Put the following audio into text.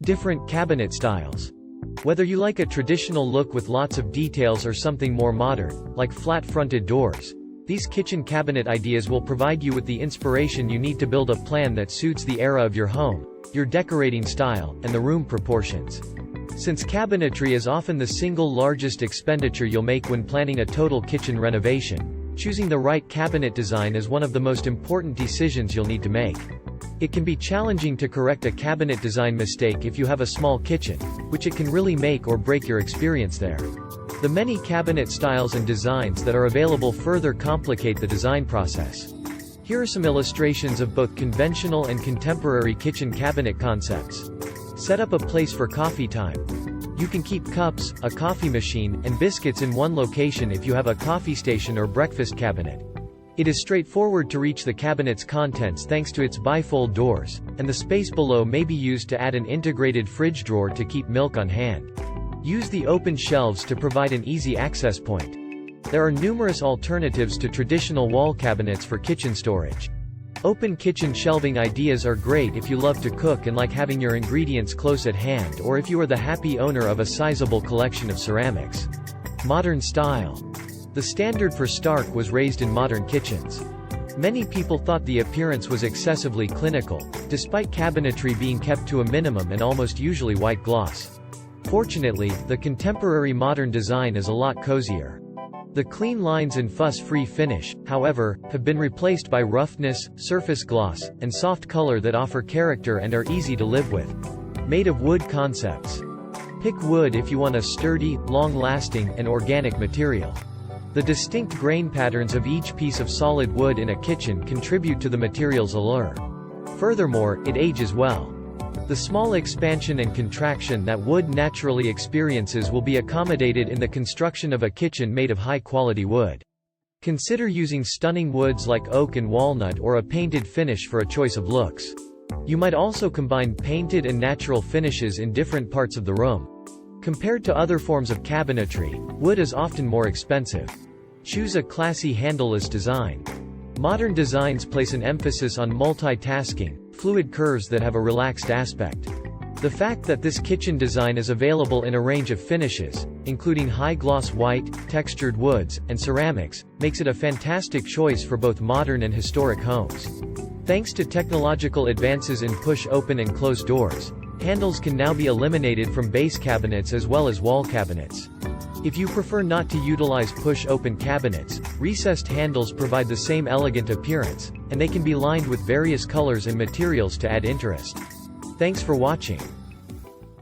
Different cabinet styles. Whether you like a traditional look with lots of details or something more modern, like flat-fronted doors, these kitchen cabinet ideas will provide you with the inspiration you need to build a plan that suits the era of your home, your decorating style, and the room proportions. Since cabinetry is often the single largest expenditure you'll make when planning a total kitchen renovation, choosing the right cabinet design is one of the most important decisions you'll need to make. It can be challenging to correct a cabinet design mistake if you have a small kitchen, which it can really make or break your experience there. The many cabinet styles and designs that are available further complicate the design process. Here are some illustrations of both conventional and contemporary kitchen cabinet concepts. Set up a place for coffee time. You can keep cups, a coffee machine, and biscuits in one location if you have a coffee station or breakfast cabinet. It is straightforward to reach the cabinet's contents thanks to its bifold doors, and the space below may be used to add an integrated fridge drawer to keep milk on hand. Use the open shelves to provide an easy access point. There are numerous alternatives to traditional wall cabinets for kitchen storage. Open kitchen shelving ideas are great if you love to cook and like having your ingredients close at hand, or if you are the happy owner of a sizable collection of ceramics. Modern style. The standard for stark was raised in modern kitchens. Many people thought the appearance was excessively clinical, despite cabinetry being kept to a minimum and almost usually white gloss. Fortunately, the contemporary modern design is a lot cozier. The clean lines and fuss-free finish, however, have been replaced by roughness, surface gloss, and soft color that offer character and are easy to live with. Made of wood concepts. Pick wood if you want a sturdy, long-lasting, and organic material. The distinct grain patterns of each piece of solid wood in a kitchen contribute to the material's allure. Furthermore, it ages well. The small expansion and contraction that wood naturally experiences will be accommodated in the construction of a kitchen made of high-quality wood. Consider using stunning woods like oak and walnut or a painted finish for a choice of looks. You might also combine painted and natural finishes in different parts of the room. Compared to other forms of cabinetry, wood is often more expensive. Choose a classy handleless design. Modern designs place an emphasis on multitasking, fluid curves that have a relaxed aspect. The fact that this kitchen design is available in a range of finishes, including high-gloss white, textured woods, and ceramics, makes it a fantastic choice for both modern and historic homes. Thanks to technological advances in push-open and close doors, handles can now be eliminated from base cabinets as well as wall cabinets. If you prefer not to utilize push-open cabinets, recessed handles provide the same elegant appearance, and they can be lined with various colors and materials to add interest. Thanks for watching.